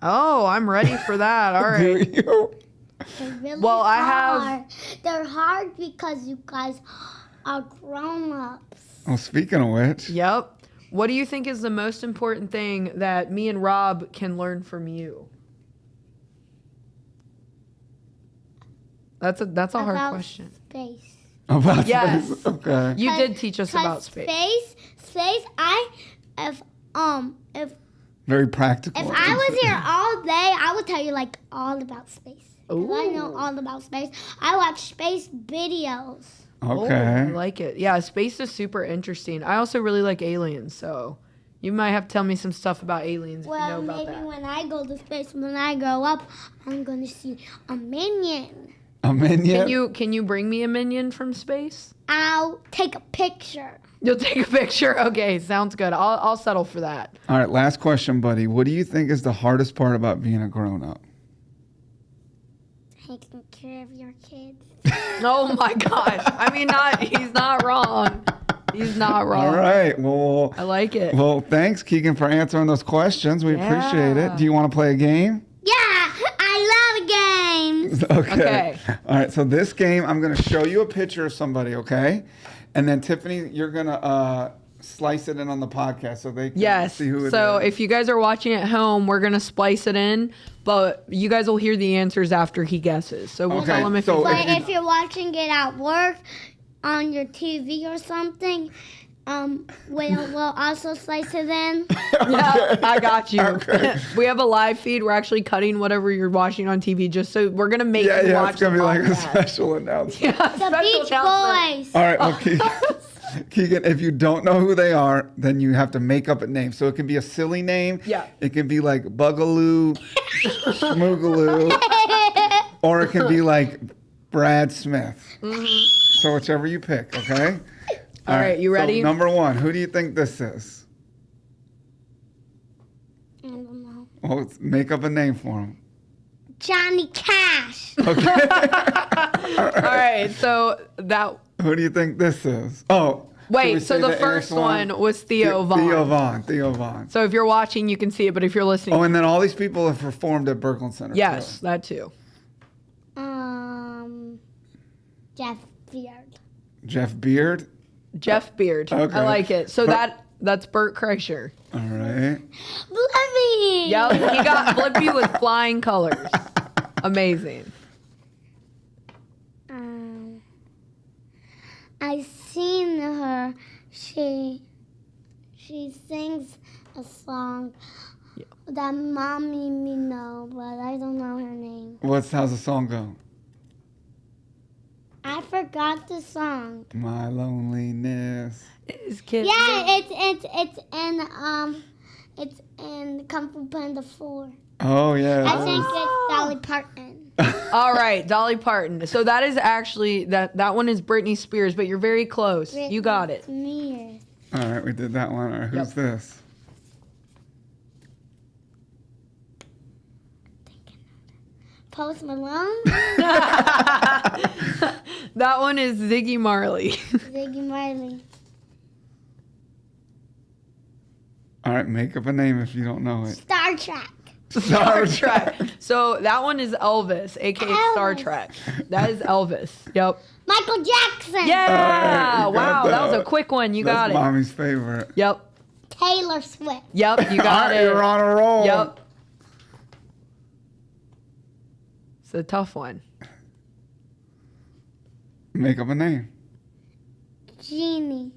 Oh, I'm ready for that. All right. They're really hard. They're hard because you guys are grown-ups. Well, speaking of which. Yep. What do you think is the most important thing that me and Rob can learn from you? That's a hard question. Space. About yes. space. Okay. You did teach us about space. Space. If very practical. If I was here all day, I would tell you like all about space. Ooh. I know all about space. I watch space videos. Okay. Oh, I like it. Yeah, space is super interesting. I also really like aliens, so you might have to tell me some stuff about aliens if you know about that. Well, maybe when I go to space, when I grow up, I'm going to see a minion. A minion? Can you bring me a minion from space? I'll take a picture. You'll take a picture? Okay, sounds good. I'll settle for that. All right, last question, buddy. What do you think is the hardest part about being a grown-up? Taking care of your kids. Oh my gosh. I mean, he's not wrong. He's not wrong. All right. Well, I like it. Well, thanks, Keegan, for answering those questions. We appreciate it. Do you want to play a game? Yeah, I love games. Okay. All right. So this game, I'm going to show you a picture of somebody, okay? And then, Tiffany, you're going to slice it in on the podcast so they can see who it is. So if you guys are watching at home, we're going to splice it in, but you guys will hear the answers after he guesses. So we'll tell him if if you're watching it at work, on your TV or something, we'll also slice it in. Yeah, I got you. Okay. We have a live feed. We're actually cutting whatever you're watching on TV just so we're going to make you watch. Yeah, it's going to be like a podcast. special announcement. Yeah, The Beach Boys. All right, well, Keegan, if you don't know who they are, then you have to make up a name. So it can be a silly name. Yeah. It can be like Bugaloo, Schmoogaloo, or it can be like Brad Smith. Mm-hmm. So whichever you pick, okay? All right, you ready? So number one, who do you think this is? I don't know. Well, make up a name for him. Johnny Cash. Okay. All right, so that... Who do you think this is? Oh. Wait, so the first one was Theo Vaughn. Theo Vaughn. So if you're watching, you can see it, but if you're listening... Oh, and then all these people have performed at Berkland Center. Yes, that too. Jeff Beard. Jeff Beard? Jeff Beard. Okay. I like it. So that's Bert Kreischer. All right. Blippi! Yep, he got Blippi with flying colors. Amazing. I seen her. She sings a song that mommy me know, but I don't know her name. How's the song go? I forgot the song. My loneliness is killing. Yeah, it's in Kung Fu Panda 4. Oh yeah. I think it's Dolly Parton. All right, Dolly Parton. So that is actually that one is Britney Spears, but you're very close. Britney you got it. Spears. All right, we did that one. All right, who's this? Post Malone. That one is Ziggy Marley. Ziggy Marley. All right, make up a name if you don't know it. Star Trek. Star Trek. So that one is Elvis, aka Star Trek. That is Elvis. Yep. Michael Jackson. Yeah. Wow, that was a quick one. You got it. That's mommy's favorite. Yep. Taylor Swift. Yep, you got it. You're on a roll. Yep. It's a tough one. Make up a name. Genie.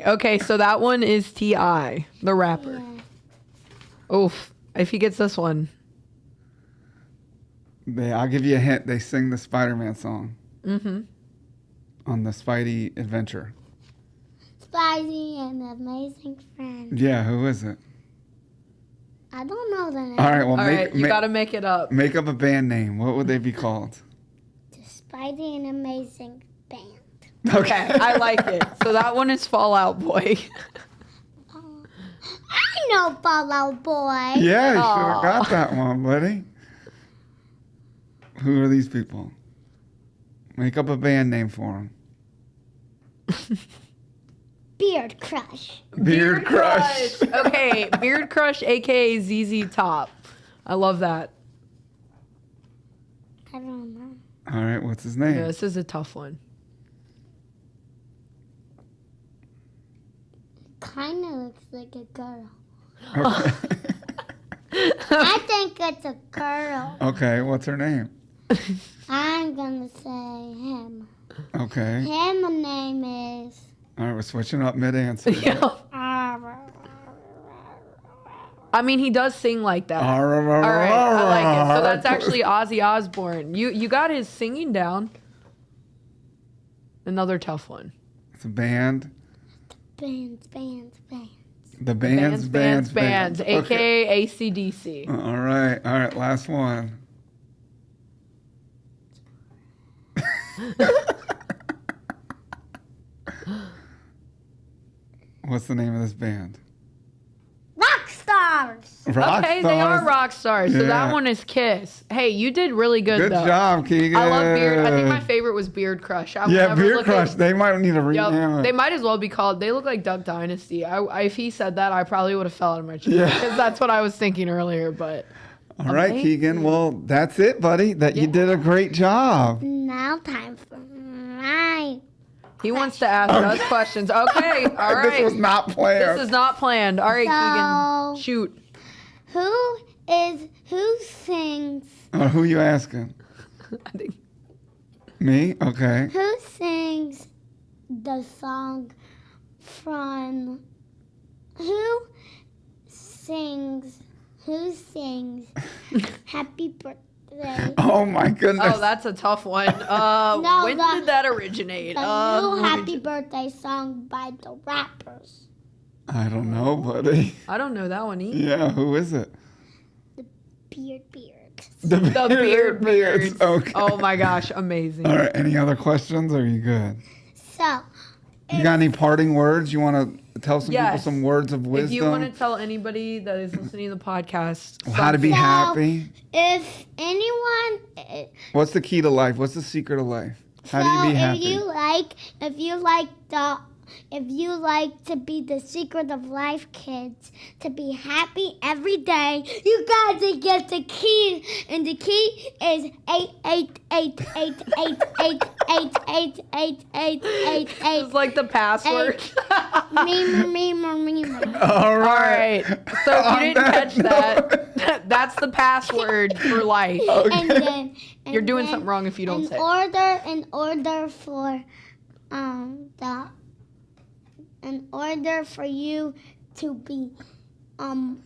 Okay, so that one is T.I., the rapper. Yeah. Oof. If he gets this one. I'll give you a hint. They sing the Spider-Man song. Mm-hmm. On the Spidey adventure. Spidey and the Amazing Friend. Yeah, who is it? I don't know the name. All right, well, you got to make it up. Make up a band name. What would they be called? The Spidey and Amazing Band. Okay, I like it. So that one is Fall Out Boy. I know Fall Out Boy. Yeah, you should have got that one, buddy. Who are these people? Make up a band name for them. Beard Crush. Beard Crush. Okay, Beard Crush, a.k.a. ZZ Top. I love that. I don't know. All right, what's his name? Yeah, this is a tough one. Kind of looks like a girl. Okay. I think it's a girl. Okay, what's her name? I'm gonna say him. Okay. Him name is. All right, we're switching up mid-answer. Yeah. I mean, he does sing like that. All right, I like it. So that's actually Ozzy Osbourne. You got his singing down. Another tough one. It's a band. Bands. The bands. A.k.a. AC/DC. All right, last one. What's the name of this band? Rock Stars. Okay, they are rock stars. So that one is Kiss. Hey, you did really good, Good though. job, Keegan. I love Beard. I think my favorite was Beard Crush. Beard Crush. They might need a rename. They might as well be called. They look like Duck Dynasty. If he said that, I probably would have fell out of my chair. Because that's what I was thinking earlier. But all right, Keegan. Well, that's it, buddy. You did a great job. Now time for my. He wants to ask us questions. Okay, all right. This was not planned. This is not planned. All right, Keegan, shoot. Who sings? Who are you asking? I think. Me? Okay. Who sings the song from? Who sings Happy Birthday? Oh my goodness. Oh, that's a tough one. When did that originate? The new Happy Birthday song by the rappers. I don't know, buddy. I don't know that one either. Yeah, who is it? The Beards. The Beards. Okay. Oh my gosh, amazing. All right, any other questions or are you good? So. You got any parting words? You want to tell some people some words of wisdom? If you want to tell anybody that is listening to the podcast how to be happy. If anyone, what's the key to life? What's the secret of life? How do you be happy? If you like to be the secret of life, kids, to be happy every day, you got to get the key, and the key is 8888888888888. It's like the password. All right. So if you didn't catch that, that's the password for life. Okay. You're doing something wrong if you don't say it. In order for you to be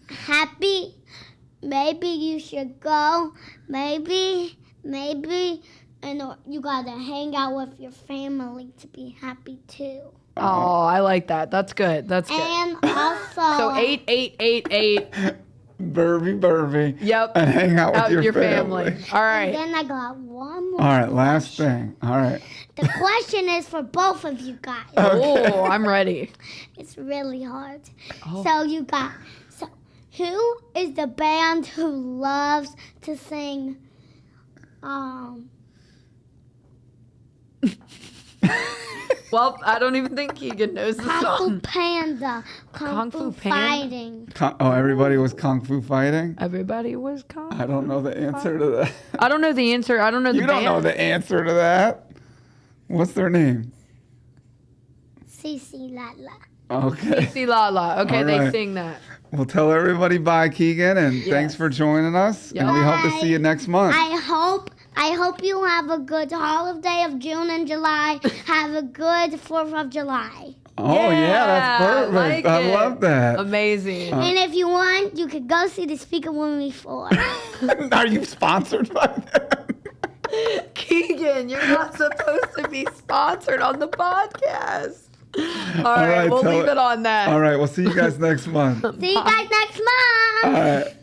happy, maybe you should go. Maybe, and you gotta hang out with your family to be happy too. Oh, I like that. That's good. That's good. And also. So 8888. Burby. Yep. And hang out with your family. All right. And then I got one more. All right, last thing. All right. The question is for both of you guys. Okay. Oh, I'm ready. It's really hard. Oh. So who is the band who loves to sing Well, I don't even think Keegan knows the Kung Fu song. Panda. Kung Fu Panda? Fighting. Everybody was Kung Fu fighting? Everybody was Kung Fu. I don't know the answer to that. I don't know the answer. I don't know the band. You don't know the answer to that? What's their name? Cici Lala. Okay. Cici Lala. Okay, All right. they sing that. We'll tell everybody bye, Keegan, and thanks for joining us. Yeah. And we hope to see you next month. I hope you have a good holiday of June and July. Have a good 4th of July. Oh, yeah, that's perfect. like I it. love that. Amazing. And if you want, you could go see the Speaker Movie 4. Are you sponsored by them? Keegan, you're not supposed to be sponsored on the podcast. All right, we'll leave it on that. All right, we'll see you guys next month. See you guys next month. All right.